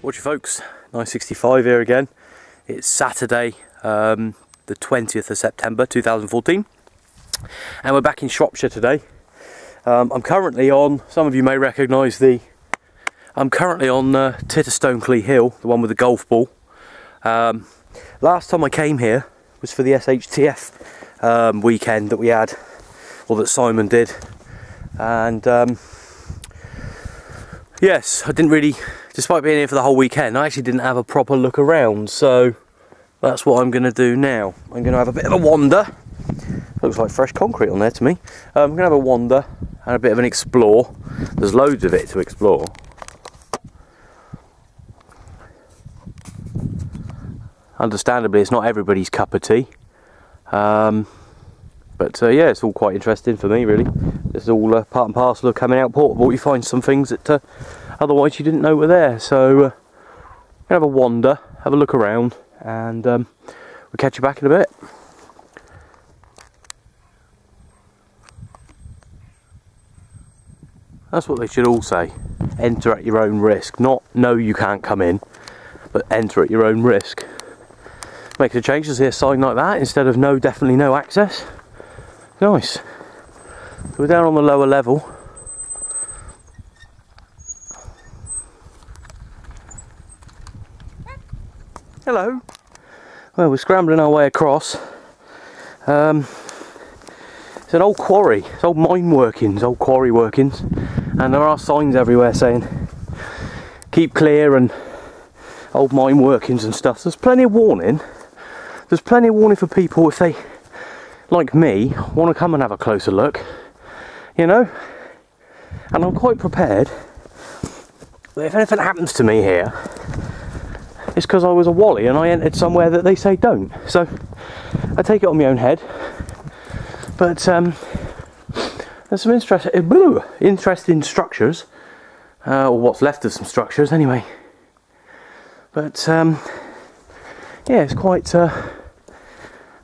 Watch you folks, 965 here again. It's Saturday, the 20th of September 2014, and we're back in Shropshire today. I'm currently on, some of you may recognise I'm currently on Titterstone Clee Hill, the one with the golf ball. Last time I came here was for the SHTF weekend that we had, or that Simon did, and yes, I didn't really, despite being here for the whole weekend, I actually didn't have a proper look around, so that's what I'm going to do now. I'm going to have a bit of a wander. Looks like fresh concrete on there to me. I'm going to have a wander and a bit of an explore. There's loads of it to explore. Understandably, it's not everybody's cup of tea. But yeah, it's all quite interesting for me, really. It's all part and parcel of coming out portable. You find some things that otherwise you didn't know were there. So we'll have a wander, have a look around, and we'll catch you back in a bit. That's what they should all say. Enter at your own risk. Not no, you can't come in, but enter at your own risk. Makes a change to see a sign like that instead of no, definitely no access. Nice. So we're down on the lower level. Hello. Well, we're scrambling our way across. It's an old quarry. It's old mine workings, old quarry workings, and there are signs everywhere saying keep clear and old mine workings and stuff. So there's plenty of warning. There's plenty of warning for people if they, like me, want to come and have a closer look, you know. And I'm quite prepared that if anything happens to me here, it's because I was a wally and I entered somewhere that they say don't. So I take it on my own head. But there's some interesting structures, or what's left of some structures anyway. But yeah, it's quite.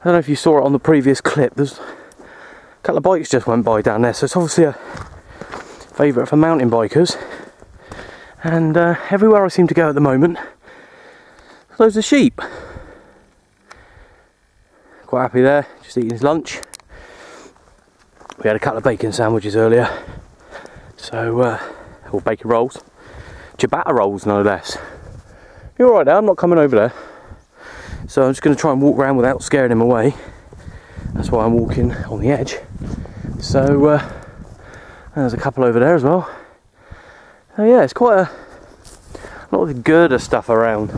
I don't know if you saw it on the previous clip. There's a couple of bikes just went by down there, so it's obviously a favourite for mountain bikers. And everywhere I seem to go at the moment, loads of sheep. Quite happy there, just eating his lunch. We had a couple of bacon sandwiches earlier, so or bacon rolls, ciabatta rolls no less. You're alright there, I'm not coming over there. So I'm just going to try and walk around without scaring him away. That's why I'm walking on the edge. So there's a couple over there as well. So yeah, it's quite a lot of the girder stuff around,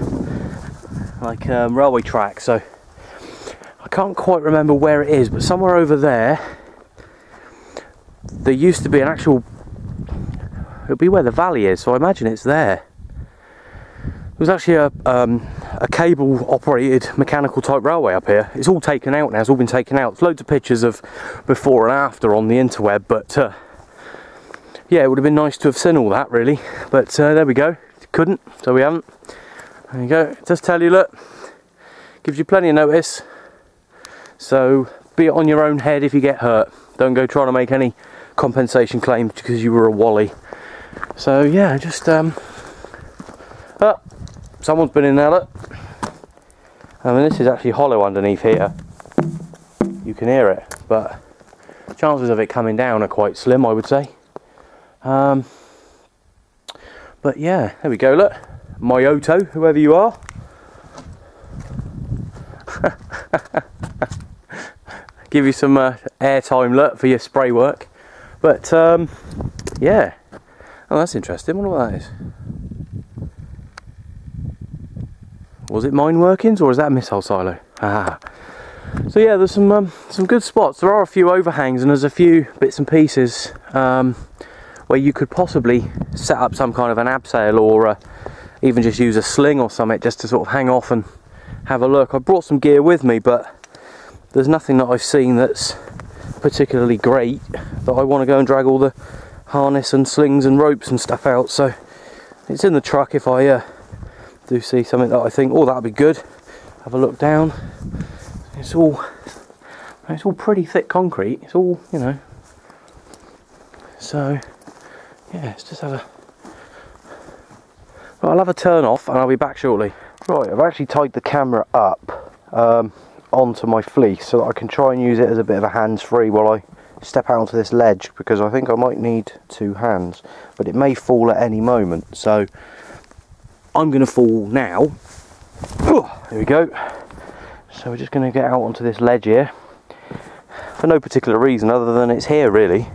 like railway tracks. So I can't quite remember where it is, but somewhere over there, there used to be an actual, it'll be where the valley is, so I imagine it's there. There was actually a cable operated mechanical type railway up here. It's all taken out now, it's all been taken out. There's loads of pictures of before and after on the interweb, but yeah, it would have been nice to have seen all that really, but there we go, couldn't, so we haven't. There you go, just tell you, look, gives you plenty of notice, so be it on your own head if you get hurt. Don't go trying to make any compensation claims because you were a wally. So yeah, just oh, someone's been in there, look. I mean, this is actually hollow underneath here. You can hear it, but chances of it coming down are quite slim, I would say. But yeah, there we go, look. Myoto, whoever you are. Give you some airtime, look, for your spray work. But yeah. Oh, that's interesting. I wonder what that is. Was it mine workings or is that a missile silo? Ah. So yeah, there's some good spots. There are a few overhangs and there's a few bits and pieces where you could possibly set up some kind of an abseil or even just use a sling or something just to sort of hang off and have a look. I brought some gear with me, but there's nothing that I've seen that's particularly great that I want to go and drag all the harness and slings and ropes and stuff out. So it's in the truck if I do see something that I think, oh, that'll be good. Have a look down. It's all pretty thick concrete. It's all, you know. So yeah, let's just have a I'll have a turn off and I'll be back shortly. Right, I've actually tied the camera up onto my fleece so that I can try and use it as a bit of a hands-free while I step out onto this ledge, because I think I might need two hands, but it may fall at any moment, so I'm going to fall now. There we go. So we're just going to get out onto this ledge here for no particular reason other than it's here, really.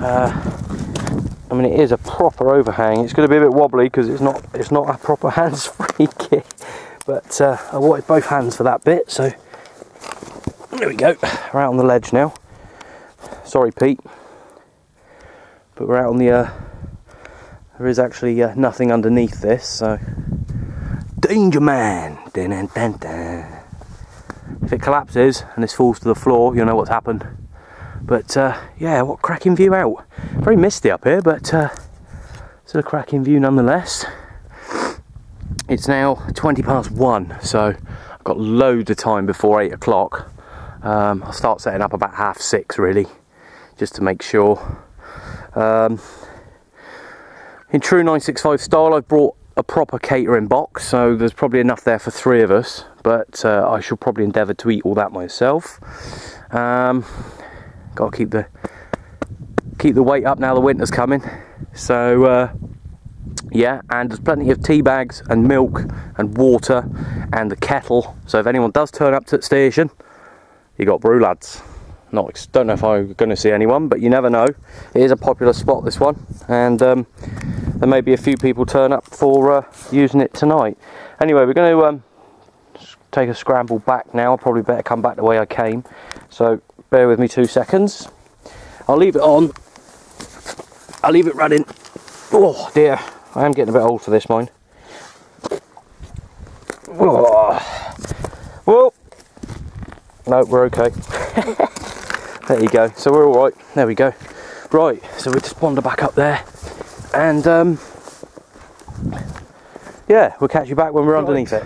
I mean, it is a proper overhang. It's going to be a bit wobbly because it's not a proper hands-free kit, but I wanted both hands for that bit, so there we go. We're out on the ledge now. Sorry, Pete, but we're out on the there is actually nothing underneath this, so danger man. Dun, dun, dun, dun. If it collapses and this falls to the floor, you'll know what's happened. But yeah, what a cracking view out. Very misty up here, but still a cracking view nonetheless. It's now 1:20, so I've got loads of time before 8 o'clock. I'll start setting up about 6:30 really, just to make sure. In true 965 style, I've brought a proper catering box, so there's probably enough there for 3 of us, but I shall probably endeavour to eat all that myself. Got to keep the weight up now the winter's coming, so yeah, and there's plenty of tea bags and milk and water and the kettle, so if anyone does turn up to the station, you got brew, lads. Don't know if I'm going to see anyone, but you never know. It is a popular spot, this one, and there may be a few people turn up for using it tonight. Anyway, we're going to take a scramble back now. I'll probably better come back the way I came, so bear with me 2 seconds. I'll leave it on. I'll leave it running. Oh dear, I am getting a bit old for this, mind. Oh. Whoa. No, we're okay. There you go, so we're alright. There we go. Right, so we just wander back up there, and yeah, we'll catch you back when we're underneath it.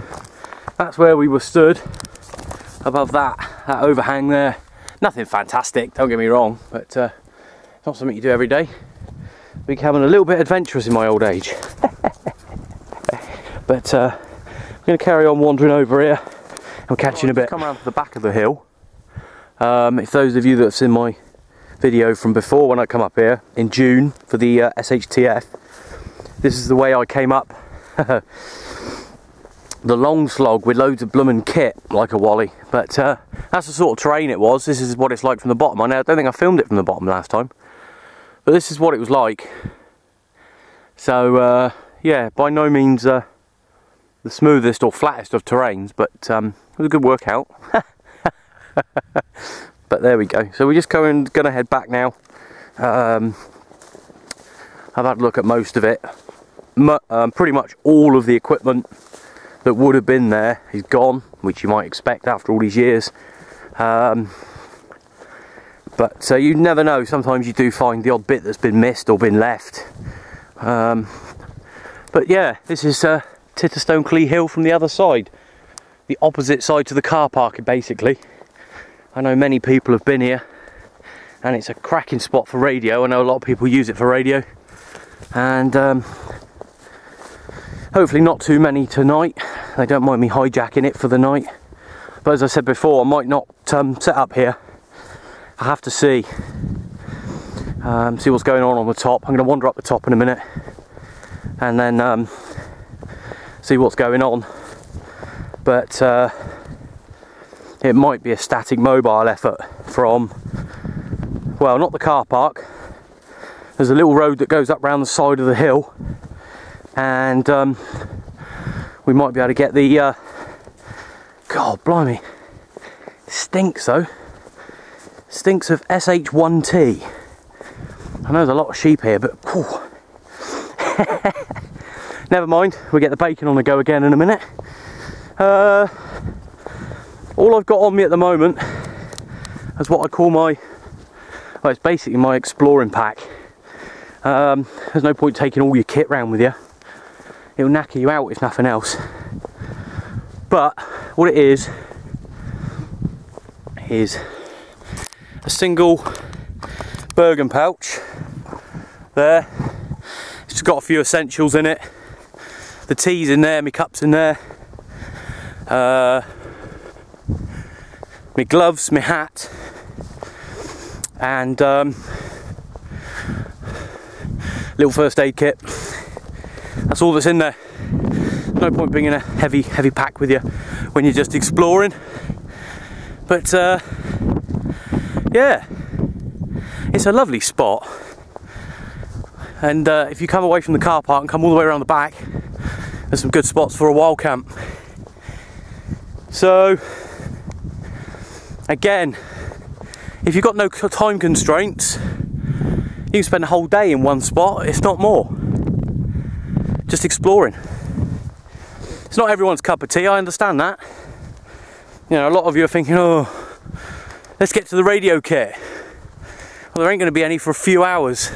That's where we were stood, above that overhang there. Nothing fantastic, don't get me wrong, but it's not something you do every day. Becoming a little bit adventurous in my old age. But I'm going to carry on wandering over here. I'll catch you in a bit. Come around to the back of the hill. If those of you that have seen my video from before, when I come up here in June for the SHTF, this is the way I came up. The long slog with loads of bloomin' kit like a wally, but that's the sort of terrain it was. This is what it's like from the bottom. I don't think I filmed it from the bottom last time, but this is what it was like. So yeah, by no means the smoothest or flattest of terrains, but it was a good workout. But there we go. So we're just going to head back now. I've had a look at most of it. Pretty much all of the equipment that would have been there is gone, which you might expect after all these years. But you never know. Sometimes you do find the odd bit that's been missed or been left. But yeah, this is Titterstone Clee Hill from the other side, the opposite side to the car park, basically. I know many people have been here, and it's a cracking spot for radio. I know a lot of people use it for radio, and hopefully not too many tonight. They don't mind me hijacking it for the night, but as I said before, I might not set up here. I have to see what's going on the top. I'm going to wander up the top in a minute, and then see what's going on. But it might be a static mobile effort from, well, not the car park. There's a little road that goes up round the side of the hill, and we might be able to get the God blimey, stinks though. Stinks of SH1T. I know there's a lot of sheep here, but never mind, we'll get the bacon on the go again in a minute. All I've got on me at the moment is what I call my, well, it's basically my exploring pack. There's no point taking all your kit round with you. It'll knacker you out if nothing else. But what it is a single Bergen pouch there. It's got a few essentials in it. the tea's in there, my cup's in there, my gloves, my hat, and little first aid kit. That's all that's in there. No point bringing a heavy pack with you when you're just exploring. But yeah, it's a lovely spot. And if you come away from the car park and come all the way around the back, there's some good spots for a wild camp. So again, if you've got no time constraints, you can spend a whole day in one spot, if not more, just exploring. It's not everyone's cup of tea, I understand that. You know, a lot of you are thinking, oh, let's get to the radio kit. Well, there ain't going to be any for a few hours.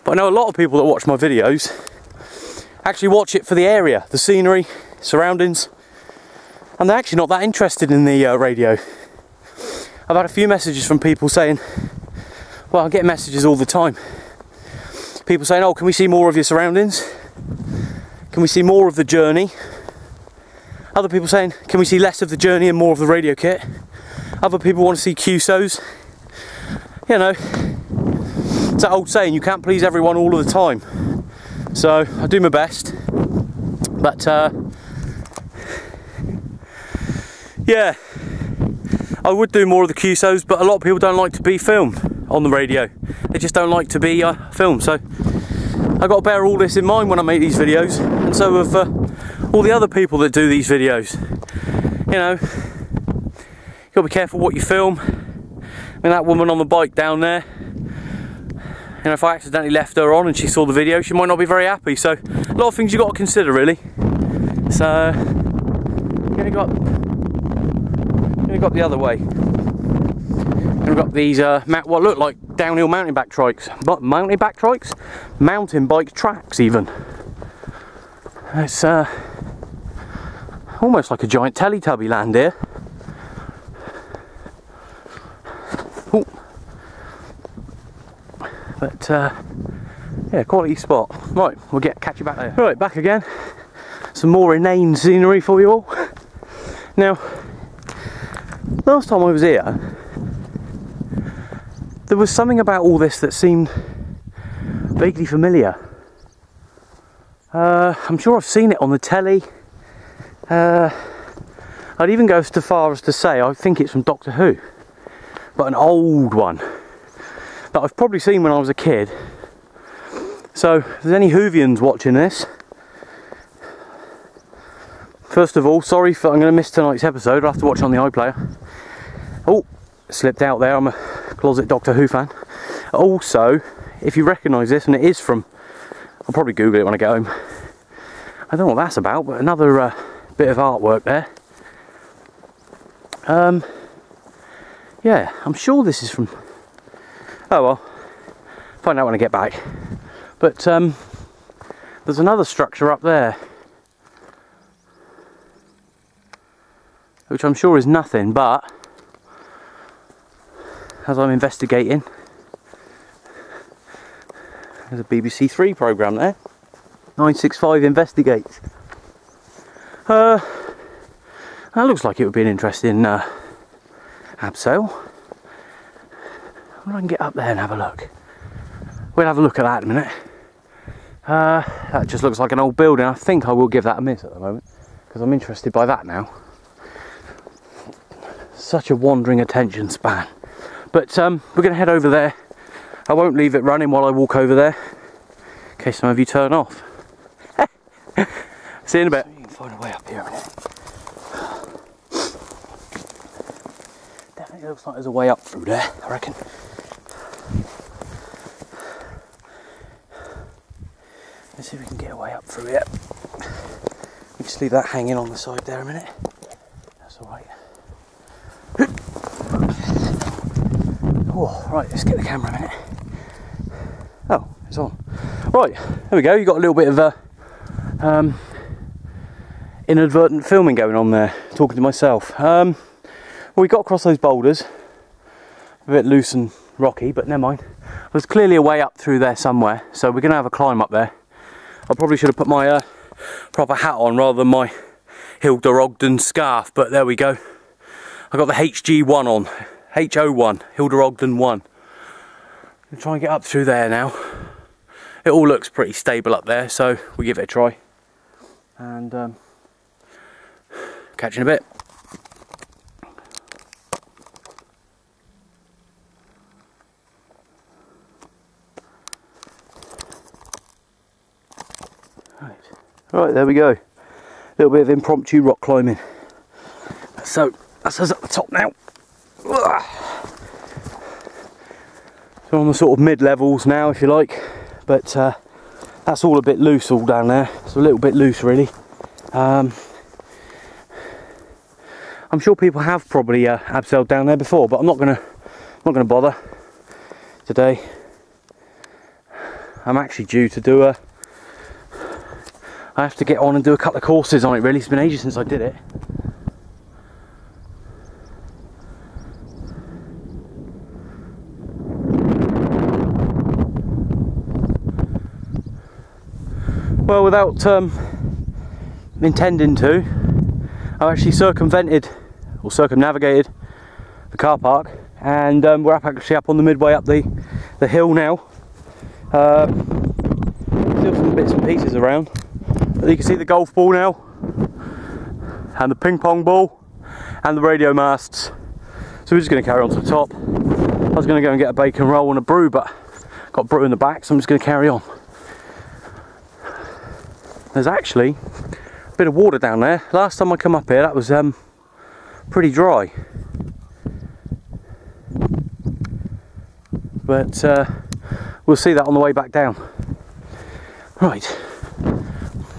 But I know a lot of people that watch my videos actually watch it for the area, the scenery, surroundings, and they're actually not that interested in the radio. I've had a few messages from people saying, well, I get messages all the time. People saying, oh, can we see more of your surroundings? Can we see more of the journey? Other people saying, can we see less of the journey and more of the radio kit? Other people want to see QSOs. You know, it's that old saying, you can't please everyone all of the time. So I do my best. But yeah, I would do more of the QSOs, but a lot of people don't like to be filmed on the radio. They just don't like to be filmed. So I've got to bear all this in mind when I make these videos, and so have all the other people that do these videos. You know, you've got to be careful what you film. I mean, that woman on the bike down there, you know, if I accidentally left her on and she saw the video, she might not be very happy. So a lot of things you've got to consider, really. So you've only got the other way. We've got these what look like downhill mountain bike trikes, mountain bike tracks even. It's almost like a giant Teletubby land here. Ooh. But yeah, quality spot. Right, we'll catch you back there. Right, back again. Some more inane scenery for you all. Now, last time I was here, there was something about all this that seemed vaguely familiar. I'm sure I've seen it on the telly. I'd even go so far as to say I think it's from Doctor Who, but an old one that I've probably seen when I was a kid. So if there's any Whovians watching this, first of all, sorry for I'm going to miss tonight's episode. I'll have to watch it on the iPlayer. Oh, slipped out there. I'm a closet Doctor Who fan. Also, if you recognise this, and it is from, I'll probably Google it when I get home. I don't know what that's about, but another bit of artwork there. Yeah, I'm sure this is from, oh well, find out when I get back. But there's another structure up there, which I'm sure is nothing, but as I'm investigating, there's a BBC Three programme there. 965 investigates. That looks like it would be an interesting abseil. I wonder if I can get up there and have a look. We'll have a look at that in a minute. That just looks like an old building. I think I will give that a miss at the moment, because I'm interested by that now. Such a wandering attention span. But we're going to head over there. I won't leave it running while I walk over there, in case some of you turn off. See you in a bit. So you can find a way up here in a minute. Definitely looks like there's a way up through there, I reckon. Let's see if we can get a way up through here. We just leave that hanging on the side there a minute. That's alright. Oh, right, let's get the camera a minute. Oh, it's on. Right, there we go. You've got a little bit of inadvertent filming going on there, talking to myself. Well, we got across those boulders, a bit loose and rocky, but never mind. There's clearly a way up through there somewhere, so we're going to have a climb up there. I probably should have put my proper hat on rather than my Hilda Ogden scarf, but there we go. I got the HG1 on, HO1, Hilda Ogden 1. I'm trying to get up through there now. It all looks pretty stable up there, so we give it a try. And catch you in a bit. Right, there we go. A little bit of impromptu rock climbing. So that's us at the top now. So on the sort of mid levels now, if you like, but that's all a bit loose all down there. It's a little bit loose really. I'm sure people have probably abseiled down there before, but I'm not gonna bother today. I'm actually due to do a. I have to get on and do a couple of courses on it really. It's been ages since I did it. Well, without intending to, I've actually circumvented or circumnavigated the car park, and we're actually up on the midway up the hill now. Still some bits and pieces around. You can see the golf ball now, and the ping pong ball, and the radio masts. So we're just going to carry on to the top. I was going to go and get a bacon roll and a brew, but got brew in the back, so I'm just going to carry on. There's actually a bit of water down there. Last time I come up here, that was pretty dry. But we'll see that on the way back down. Right.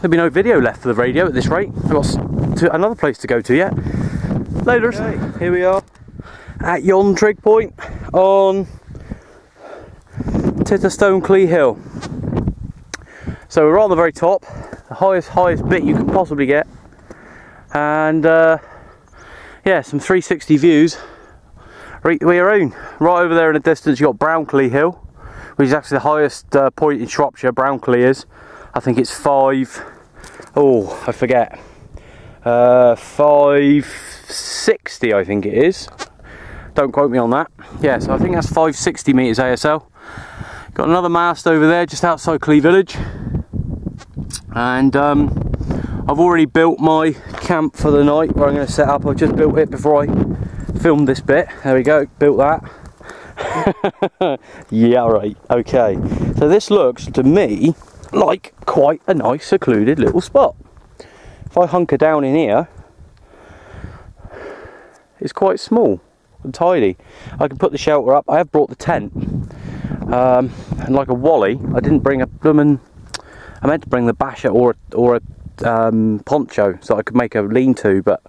There'll be no video left for the radio at this rate. I've got another place to go to yet. Later. Okay, here we are at yon trig point on Titterstone Clee Hill. So we're on the very top, the highest bit you can possibly get, and yeah, some 360 views. We're in right over there in the distance. You got Brown Clee Hill, which is actually the highest point in Shropshire. Brown Clee is. I think it's 560 I think it is. Don't quote me on that. Yeah, so I think that's 560 metres ASL. Got another mast over there just outside Clee Village. And I've already built my camp for the night where I'm going to set up. I've just built it before I filmed this bit. There we go, built that. Yeah, right, okay. So this looks to me like quite a nice secluded little spot. If I hunker down in here, it's quite small and tidy. I can put the shelter up. I have brought the tent, and like a wally, I didn't bring a blooming. I meant to bring the basher or a poncho so I could make a lean-to, but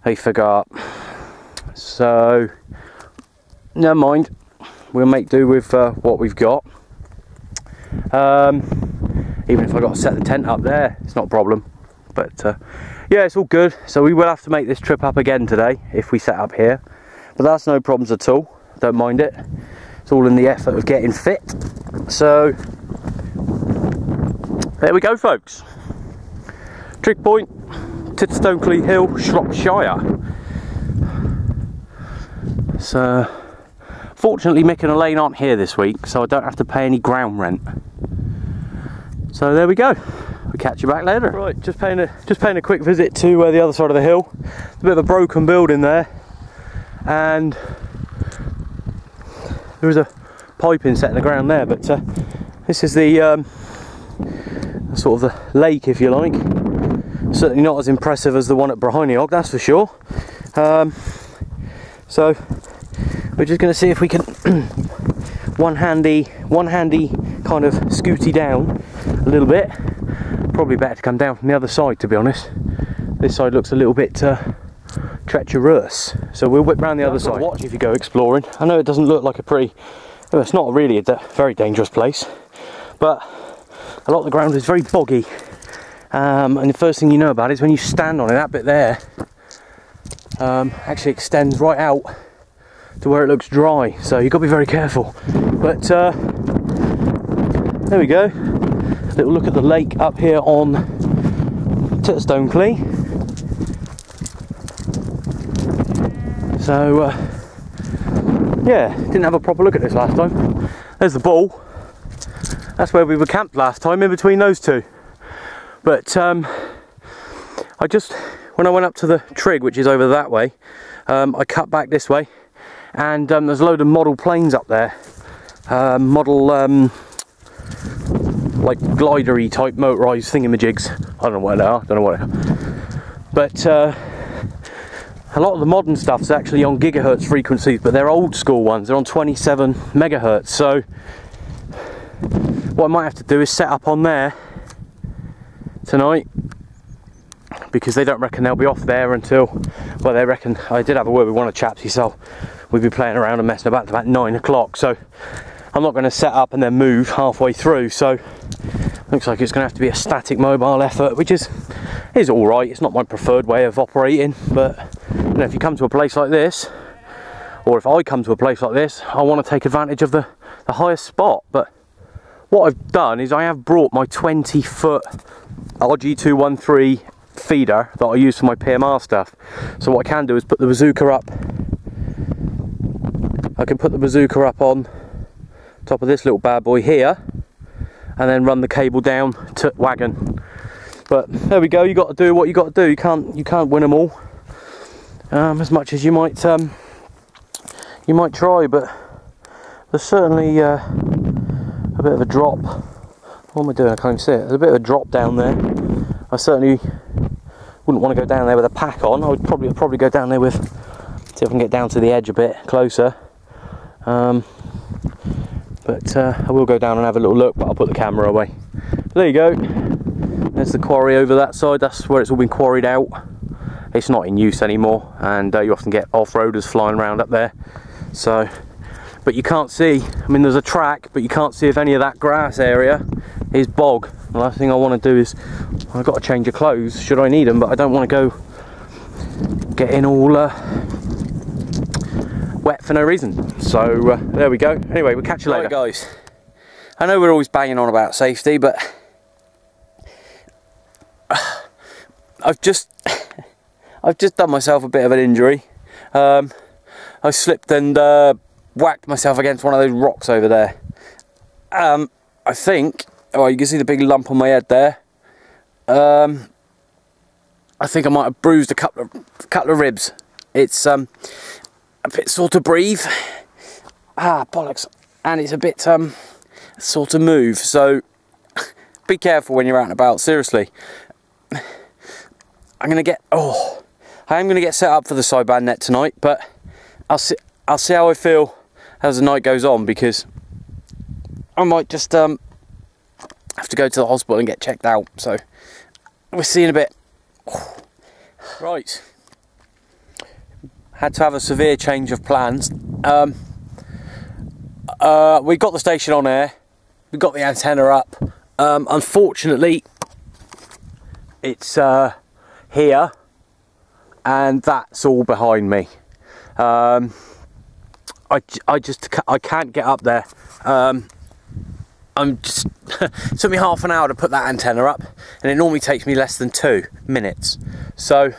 I forgot. So never mind. We'll make do with what we've got. Even if I got to set the tent up there, it's not a problem. But yeah, it's all good. So we will have to make this trip up again today if we set up here. But that's no problems at all. Don't mind it. It's all in the effort of getting fit. So there we go, folks. Trig point, Titterstone Clee Hill, Shropshire. So fortunately Mick and Elaine aren't here this week, so I don't have to pay any ground rent. So there we go. We'll catch you back later. Right, just paying a quick visit to the other side of the hill. A bit of a broken building there, and there was a piping set in the ground there. But this is the sort of the lake, if you like. Certainly not as impressive as the one at Brehiniog, that's for sure. So we're just going to see if we can one handy kind of scooty down a little bit. Probably better to come down from the other side, to be honest. This side looks a little bit treacherous, so we'll whip round the other side. Watch if you go exploring. I know it doesn't look like a pretty, well, it's not really a very dangerous place, but a lot of the ground is very boggy, and the first thing you know about it is when you stand on it, that bit there actually extends right out to where it looks dry, so you've got to be very careful. But there we go, a little look at the lake up here on Titterstone Clee. So yeah, didn't have a proper look at this last time. There's the ball. That's where we were camped last time, in between those two. But I just, when I went up to the trig, which is over that way, I cut back this way, and there's a load of model planes up there. Model like glider-y type motorised thingamajigs. I don't know what they are, But a lot of the modern stuff's actually on gigahertz frequencies, but they're old school ones. They're on 27 megahertz. So what I might have to do is set up on there tonight, because they don't reckon they'll be off there until, well, they reckon, I did have a word with one of the chaps, he said we'll be playing around and messing about about 9 o'clock. So I'm not going to set up and then move halfway through. So looks like it's going to have to be a static mobile effort, which is all right. It's not my preferred way of operating, but you know, if you come to a place like this, or if I come to a place like this, I want to take advantage of the highest spot. But what I've done is I have brought my 20-foot RG213 feeder that I use for my PMR stuff. So what I can do is put the bazooka up. I can put the bazooka up on top of this little bad boy here, and then run the cable down to wagon. But there we go. You got to do what you got to do. You can't win them all, as much as you might try. But there's certainly a bit of a drop. What am I doing? I can't even see it. There's a bit of a drop down there. I certainly wouldn't want to go down there with a pack on. I would probably go down there with, see if I can get down to the edge a bit closer. But I will go down and have a little look, but I'll put the camera away. There you go. There's the quarry over that side. That's where it's all been quarried out. It's not in use anymore, and you often get off-roaders flying around up there. So, but you can't see, I mean, there's a track, but you can't see if any of that grass area is bog. The last thing I want to do is, I've got to change of clothes should I need them, but I don't want to go getting all wet for no reason. So there we go. Anyway, we'll catch you later. Right, guys, I know we're always banging on about safety, but I've just done myself a bit of an injury. I slipped and whacked myself against one of those rocks over there. I think, oh, you can see the big lump on my head there. I think I might have bruised a couple of ribs. It's a bit sore to breathe. Ah, bollocks. And it's a bit sore to move. So be careful when you're out and about. Seriously. I am going to get set up for the sideband net tonight, but I'll see how I feel as the night goes on, because I might just have to go to the hospital and get checked out. So we'll see in a bit. Right, had to have a severe change of plans. We got the station on air, we got the antenna up. Unfortunately, it's here, and that's all behind me. I can't get up there. It took me half an hour to put that antenna up, and it normally takes me less than 2 minutes. So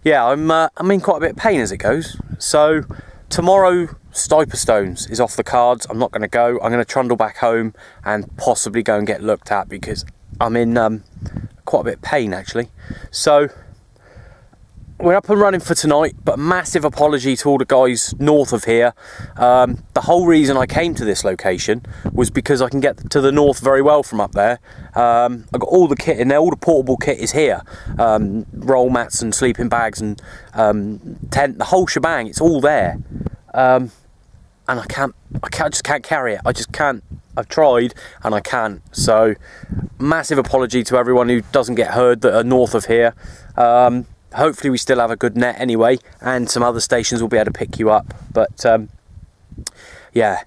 yeah, I'm in quite a bit of pain as it goes. So tomorrow, Titterstones is off the cards. I'm not going to go. I'm going to trundle back home and possibly go and get looked at, because I'm in quite a bit of pain actually. So we're up and running for tonight, but massive apology to all the guys north of here. The whole reason I came to this location was because I can get to the north very well from up there. I've got all the kit in there, all the portable kit is here. Roll mats and sleeping bags and tent, the whole shebang, it's all there. And I just can't carry it. I just can't. I've tried and I can't. So massive apology to everyone who doesn't get heard that are north of here. Hopefully we still have a good net anyway, and some other stations will be able to pick you up. But yeah,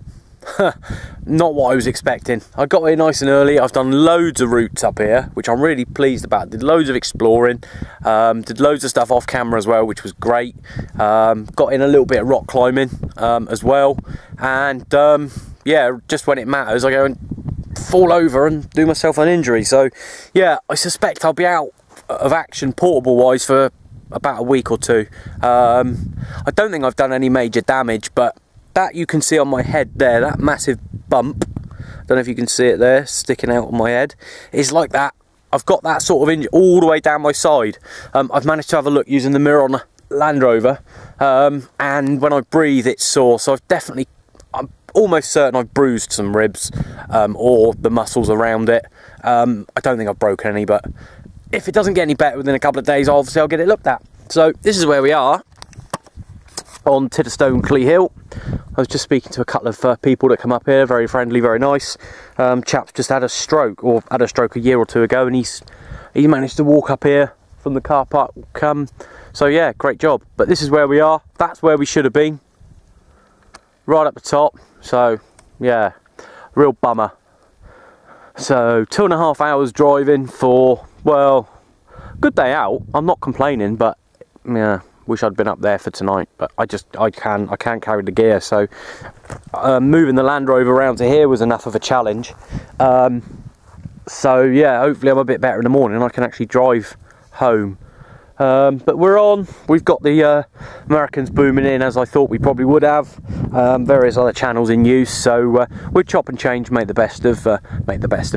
not what I was expecting. I got here nice and early. I've done loads of routes up here, which I'm really pleased about. Did loads of exploring, did loads of stuff off camera as well, which was great. Got in a little bit of rock climbing as well, and yeah, just when it matters I go and fall over and do myself an injury. So yeah, I suspect I'll be out of action portable wise for about a week or two. I don't think I've done any major damage, but that you can see on my head there, that massive bump, I don't know if you can see it there sticking out on my head, is like that. I've got that sort of injury all the way down my side. I've managed to have a look using the mirror on the Land Rover, and when I breathe it's sore, so I'm almost certain I've bruised some ribs or the muscles around it. I don't think I've broken any, but if it doesn't get any better within a couple of days, obviously I'll get it looked at. So this is where we are on Titterstone Clee Hill. I was just speaking to a couple of people that come up here, very friendly, very nice. Chap's just had a stroke, or had a stroke a year or two ago, and he managed to walk up here from the car park. So yeah, great job. But this is where we are. That's where we should have been, right up the top. So yeah, real bummer. So 2.5 hours driving for, well, good day out. I'm not complaining, but yeah, wish I'd been up there for tonight. But I can't carry the gear. So moving the Land Rover around to here was enough of a challenge. So yeah, hopefully I'm a bit better in the morning and I can actually drive home. But we've got the Americans booming in, as I thought we probably would have. Various other channels in use, so we'll chop and change, make the best of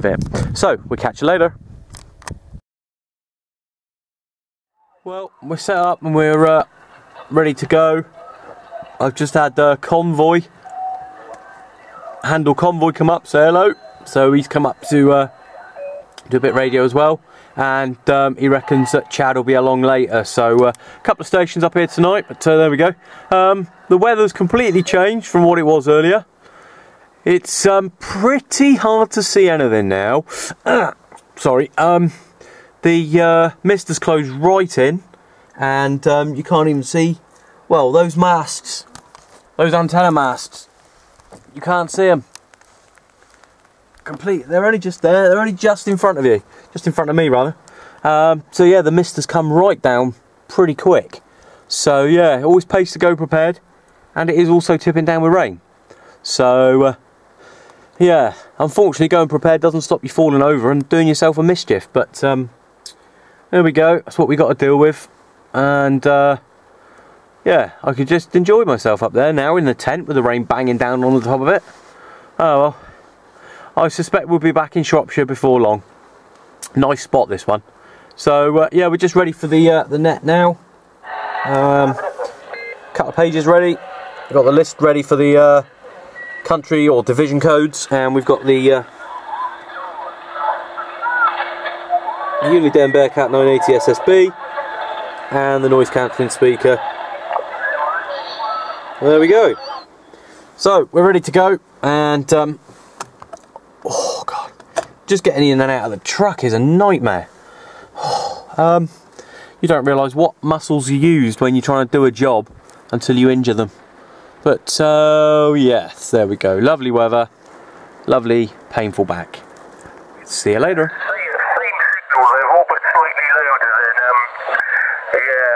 it. So we'll catch you later. Well, we're set up and we're ready to go. I've just had Handle Convoy come up, say hello. So he's come up to do a bit of radio as well, and he reckons that Chad will be along later. So a couple of stations up here tonight, but there we go. The weather's completely changed from what it was earlier. It's pretty hard to see anything now. Sorry, the mist has closed right in, and you can't even see, well, those masts, those antenna masts, you can't see them. They're only just there, they're only just in front of you, just in front of me rather. So yeah, the mist has come right down pretty quick. So yeah, always pays to go prepared, and it is also tipping down with rain. So yeah, unfortunately going prepared doesn't stop you falling over and doing yourself a mischief, but there we go, that's what we got to deal with. And yeah, I could just enjoy myself up there now in the tent with the rain banging down on the top of it. Oh well, I suspect we'll be back in Shropshire before long. Nice spot, this one. So yeah, we're just ready for the net now. Couple of pages ready. We've got the list ready for the country or division codes, and we've got the Uniden Bearcat 980 SSB and the noise cancelling speaker. There we go. So we're ready to go, and oh god, just getting in and out of the truck is a nightmare. You don't realise what muscles you used when you're trying to do a job until you injure them. But yes, there we go. Lovely weather, lovely painful back. See you later. Same signal level, but slightly louder than yeah,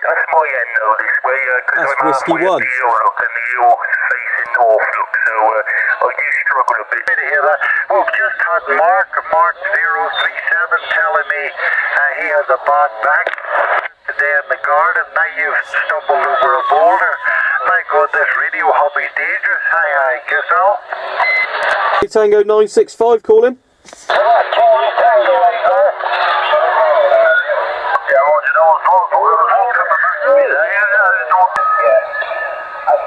that's my end though this way, because I'm Whiskey halfway up One. the hill, look, and the hill facing north, look, so I do struggle a bit. We've just had Mark 037 telling me he has a bad back today in the garden. Now you've stumbled over a boulder. My god, this radio hobby's dangerous. Hi, guess so. Tango 965 calling.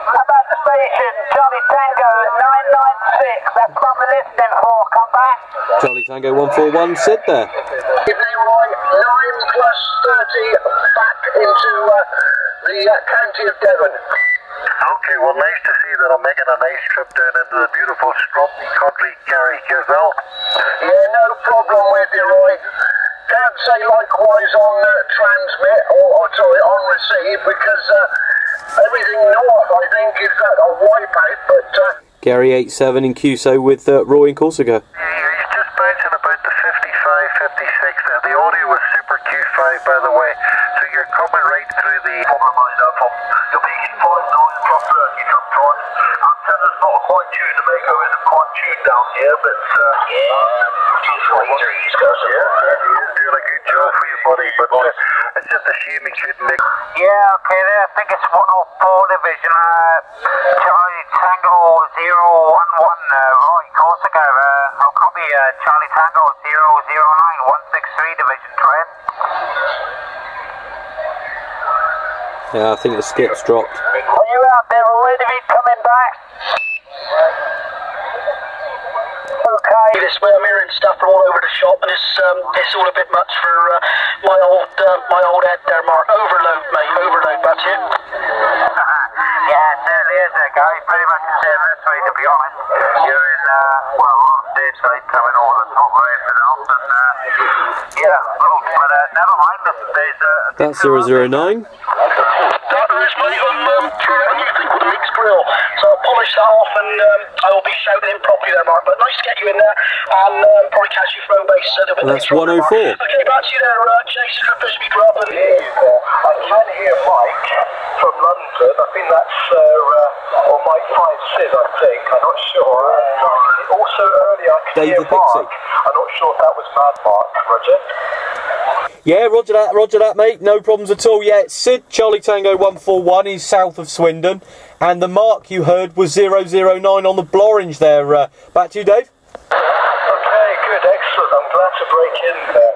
I'm at the station, Charlie Tango 996, that's what I'm listening for, come back. Charlie Tango 141 said there. Evening Roy, 9 plus 30 back into the county of Devon. Okay, well nice to see that I'm making a nice trip down into the beautiful Stropney Country, Gary Gizell. Yeah, no problem with you, Roy. Can't say likewise on transmit, or sorry, on receive, because everything north, I think, is a wipeout, but Gary 87 in QSO with Roy in Corsica. he's just bouncing about the 55, 56 there. The audio was super Q5, by the way, so you're coming right through the compromise up from the peaking 5 noise plus 30 sometimes. Antenna's not quite tuned, the Mako isn't quite tuned down here, but yeah, East Coast, yeah, you're doing a good job for your hear me, Chidney? Yeah, okay, there. I think it's 104 Division. Charlie Tango 011. Right, Corsica. I'll copy Charlie Tango 009 163 Division train. Yeah, I think the skip's dropped. Are you out there already? Coming back? Okay. This way, I'm hearing stuff from all over the shop, and it's all a bit much for my old head there, Mark. Overload, mate. Overload, that's it. Yeah, it certainly is there, Gary. Pretty much the same this way, to be honest. You're in, well, on stage side coming over the top right for the help, and yeah, look, but never mind, That's 009. That is, mate. I'm trying a new thing called a mixed grill, so I'll polish that off, and I will be shouting in properly there, Mark. But nice to get you in there, and probably catch you throw base a little bit That's later on, 104. Mark. Okay, back to you there, Jason from Bisbee Grub. I can hear Mike from London. I think that's or Mike 5 Sid, I think. I'm not sure. Also earlier I could hear David Mark. Pixie. I'm not sure if that was Mad Mark, Roger. Yeah, roger that, mate. No problems at all. Yeah, it's Sid, Charlie Tango 141. He's south of Swindon. And the mark you heard was 009 on the Blorange there. Back to you, Dave. Okay, good, excellent. I'm glad to break in there.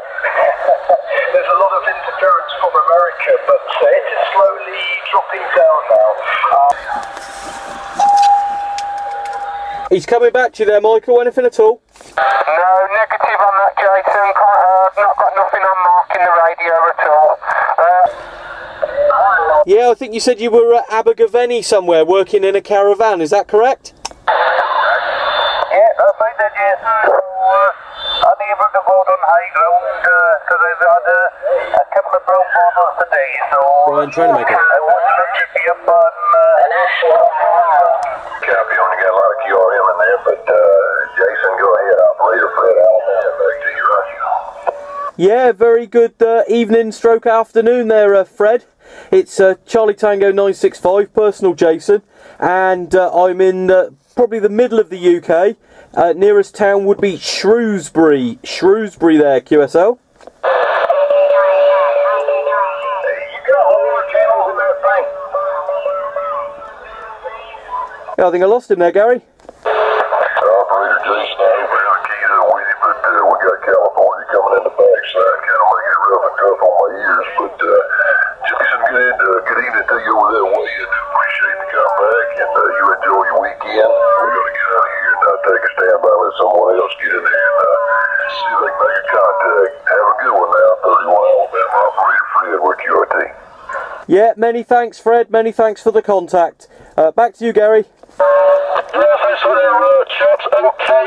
There's a lot of interference from America, but it is slowly dropping down now. He's coming back to you there, Michael. Anything at all? No, negative on that, Jason. Not got nothing on Mark in the radio at all. Yeah, I think you said you were at Abergavenny somewhere, working in a caravan. Is that correct? Yeah, that's right there, Jason. So, unable to vote on high ground because I've had a couple of brown bottles today. So, Brian, trying to make it. I wanted to be up on Copy, only got a lot of QRM in there, but Jason, go ahead. Operator Fred Allen, back to you, Roger. Yeah, very good evening stroke afternoon there, Fred. It's Charlie Tango 965, personal Jason, and I'm in probably the middle of the UK. Nearest town would be Shrewsbury. Shrewsbury there, QSL. Yeah, I think I lost him there, Gary. Operator Jason, I hope I keyed up with you, but we got California coming in the backside, kind of making it rough and tough on my ears. But Jason, good evening to you over that way. I do appreciate the comeback, and you enjoy your weekend. We're going to get out of here and take a standby, let someone else get in there and see if they can make a contact. Have a good one now, 31 Alabama Operator Fred with QRT. Yeah, many thanks, Fred. Many thanks for the contact. Back to you, Gary. Yeah, thanks for that, chaps. Okay,